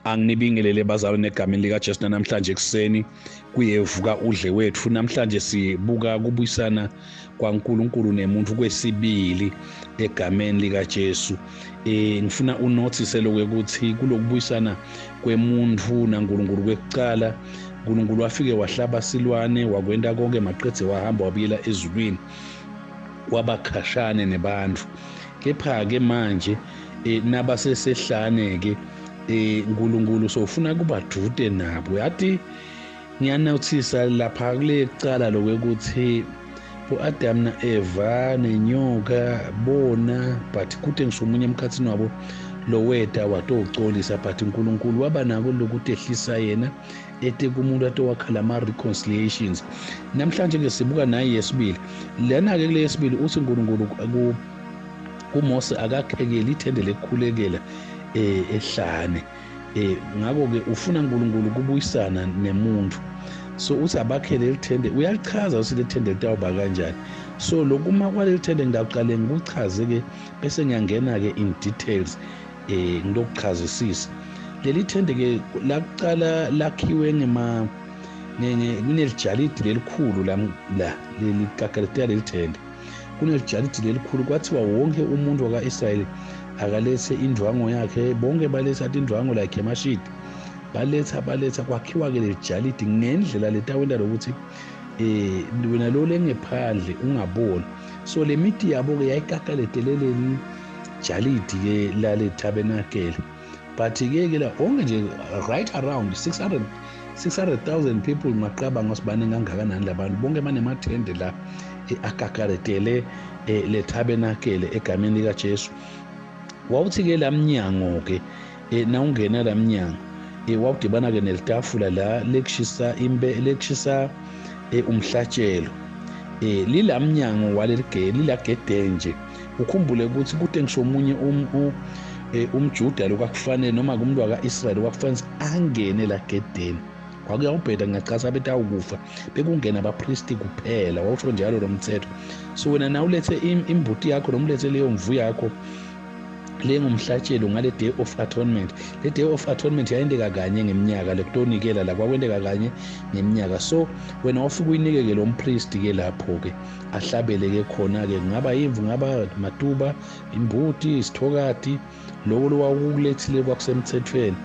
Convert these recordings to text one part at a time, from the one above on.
Anginibingelele bazalwane egameni likaJesu namhlanje ekseni kuyevuka udle wethu. Namhlanje sibuka kubuyisana kwaNkulunkulu nemuntu kwesibili egameni likaJesu. Ngifuna unothise lokho ukuthi kulokubuyisana kwemuntu naNkulunkulu kwekucala uNkulunkulu wafike wahlaba silwane wakwenda konke maqedze wahamba wabuyela ezulwini wabakhashane nebantu. Kepha-ke manje nabasesehlane-ke uNkulunkulu sofuna kubadude nabo. Yathi ngiyanothisa lapha kule cala lokuthi uAdam naEva nenyoka bona but kuthi ngisho umunye emkhathini wabo loweta watowucolisa but uNkulunkulu waba nako lokuthi ehlisa yena ete kumuntu ato wakhala ama-reconciliations. Namhlanje ke sibuka naye yesibili lana-ke kule yesibili uthi uNkulunkulu kuMose akakhekeli ithende lekhulekela ehlane. Ngakho-ke ufuna uNkulunkulu kubuyisana nemuntu, so uthi abakhele lithende uyalichaza ukuthi lithende litawuba kanjani. So lokuma kwaleli thende ngidaqale ngikuchaze-ke bese ngiyangena-ke in details ngilokuchazisisa. Leli thende-ke lakucala lakhiwe kunelijalidi lelikhulu la lelikakaleta leli thende. Kunelijalidi lelikhulu kwathiwa wonke umuntu waka-Israyeli akalethe indwango yakhe, bonke baletha indwango like emashidi baletha kwakhiwa-ke lelijalidi ngendlela letawenda lokuthi wena lo lengephandle ungaboni. So le miti yabo-ke yayikakaletele leli jalidi-ke lale tabernacle, but-ke la onke nje right around 600,000 people maqabanga sibane kangakanani labantu bonke banemathende la akakaletele le tabernacle egameni likaJesu. Wawuthi-ke lamnyango-ke nawungena lamnyango wawudibana-ke nelitafula la lekushisa umhlatshelo. Lilamnyango lilagede nje. Ukhumbule ukuthi kude ngisho omunye umJuda lokwakufanele noma kumuntu waka-Israyeli okwakufanele angene lagedeni. Kwakuyawubheda ngingachasa bethi awukufa bekungena abapristi kuphela, wawusho njalo lo mthetho. So wena na ulethe imbuti yakho noma ulethe leyo mvu yakho lengumhlatshelo ngale day of atonement. Le day of atonement yayendeka kanye ngeminyaka lekutonikela la kwakwendeka kanye ngeminyaka. So wena wafika uyinikeke lo mpristi-ke lapho-ke ahlabele-ke khona-ke ngaba yimvu ngaba matuba imbuti isithokati loko lowakulethile kwakusemthethweni.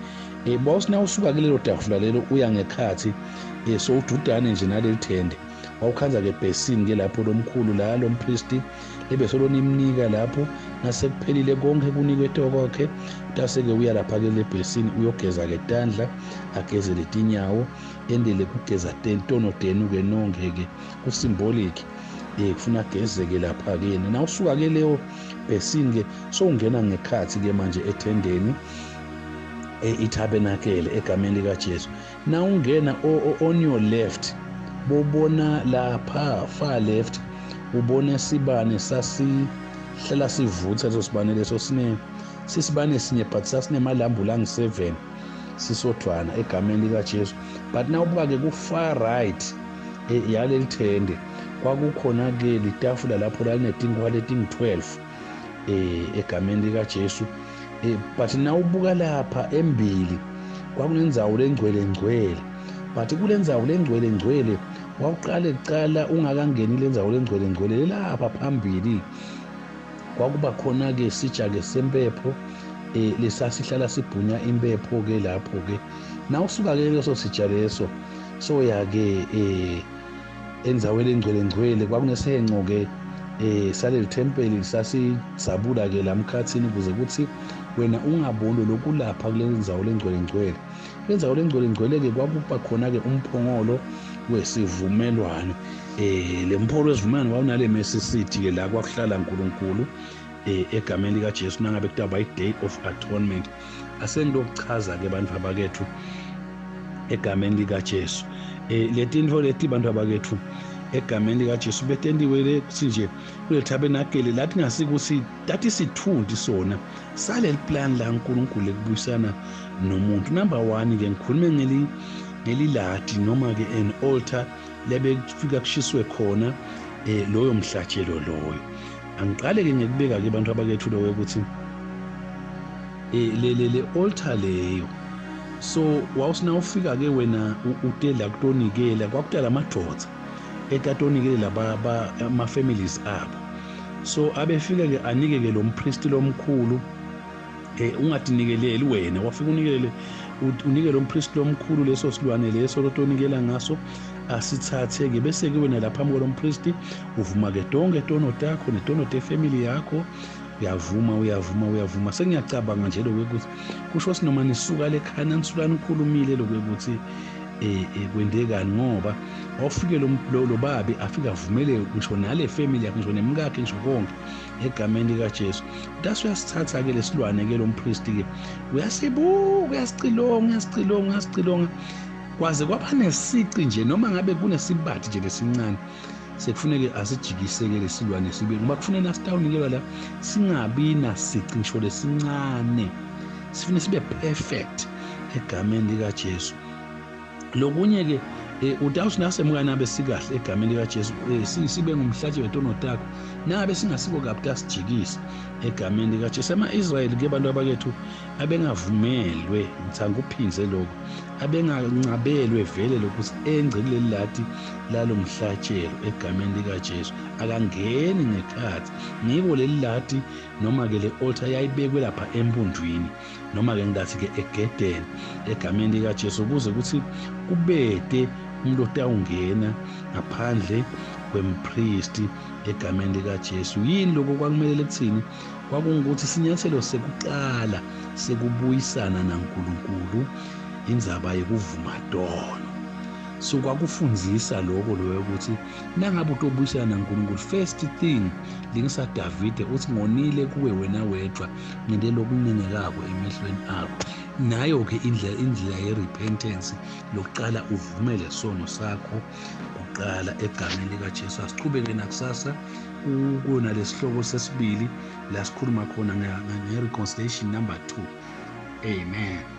Bawusina usuka kulelo tafula lelo uya ngekhathi so ududane nje naleli thende wawukhanza-ke ebhesini-ke lapho lomkhulu la lo mpristi lebesolonimnika lapho nasekuphelile konke kunikwe kwakhe utase-ke uya lapha-ke lebhesini uyogeza-ke tandla ageze letinyawo endele kugeza tonodenu-ke nonke-ke kusymbolic kufuna ageze-ke lapha-ke na usuka-ke leyo bhesini-ke sowungena ngekhathi-ke manje ethendeni itabernacle egameni likaJesu. Na ungena on your left bobona lapha far left ubona sibane sasihlala sivutha leso sibane leso sisibane sinye but sasinemalambhu langu-7 sisodwana egameni likaJesu. But na ubuka-ke ku-far right yaleli thende kwakukhona-ke litafula lapho lalinetinkwalo etingu-12 egameni likaJesu. But na ubuka lapha embili kwakunenzawo lengcwele but kule nzawo lengcwele wawuqale kucala ungakangeni le nzawo lengcwele lapha phambili kwakuba khona-ke sitsha-ke sempepho lesasihlala sibhunya impepho-ke lapho-ke na usuka-ke leso sitsha leso soya-ke enzaweni engcwele kwakunesenco-ke saleli thempeli sasizabula-ke lamkhathini ukuze kuthi wena ungaboni lokhu lapha kule nzawo lengcwele. Le nzawo lengcwele-ke kwakuba khona-ke umphongolo wesivumelwano. Le mphongolo wesivumelwano wawunale mesisithi-ke la kwakuhlala uNkulunkulu egameni likaJesu nangabe kuthiwa i-day of atonement. Asengilokuchaza-ke bantu abakethu egameni likaJesu. Letinto leti bantu abakethu egameni likaJesu betendiwe nje kule tabernacle lathi ngasikuthi dathi sithundi sona saleli plan la uNkulunkulu ekubuyisana nomuntu. Number 1-ke ngikhulume ngeliladi noma-ke an altar lebekufika kushiswe khona loyo mhlatshelo loyo. Angiqale-ke ngekubeka-ke abantu abakethu loyo ukuthi le altar leyo so wawusina ufika ke wena utela kutonikela kwakudala amadoda ekatonikele laba ama families abo so abefika ke anike ke lo mpristi lomkhulu ungatinikeleli wena wafika unikele lo mpristi lomkhulu leso silwane leso lotonikela ngaso asithathe ke bese ke wena lapha phambi kwalompristi uvuma ke donke tono takho netono te-family yakho uyavuma sengiyacabanga nje lokho ukuthi kusho sinoma nisuka lekhaya nisukani ukhulumile lokho ukuthi kwendekani ngoba awufike lo babi afika avumele ngisho nale family yakhe ngisho nemkakhe ngisho konke egameni likaJesu that's uyasithatha ke lesilwane ke lo mpristi ke uyasibuka uyasicilonga kwaze kwaba nesici nje noma ngabe kunesibathi nje lesincane sekufuneke asijikise ke lesilwane sibe ngoba kufanele asitawunikelwa la singabi nasici ngisho lesincane sifune sibe perfect egameni likaJesu lokunye ke udawuthi nasemukana nabe sikahle egameni likaJesu sibe ngumhlathi wetono takho nabe singasiko kabi asijikise egameni likaJesu ama-Israyeli ke abantu abakethu abengavumelwe ngithanga uphinze lokho abengancabelwe vele lokuthi engce kuleli lati lalo mhlatshelo egameni likaJesu akangeni ngekhathi ngiko leli lati noma ke le altar yayibekwe lapha empundwini noma ke ngathi ke egedeni egameni likaJesu ukuze ukuthi kubede umuntu otawungena ngaphandle kwempristi egameni likaJesu yini lokho kwakumele kuthini kwakungukuthi sinyathelo sekuqala sekubuyisana naNkulunkulu indzaba yekuvuma tono so kwakufundzisa lokho loyo ukuthi nangabe utobuyisana naNkulunkulu first thing lingisa Davide uthi ngonile kuwe wena wedwa ngende lokunengekako emehlweni akho nayo ke indlela ye-repentance lokuqala uvumele sono sakho kuqala egameni likaJesu asiqhubeke nakusasa ukuna lesihloko sesibili la sikhuluma khona nge-reconciliation number 2 amen.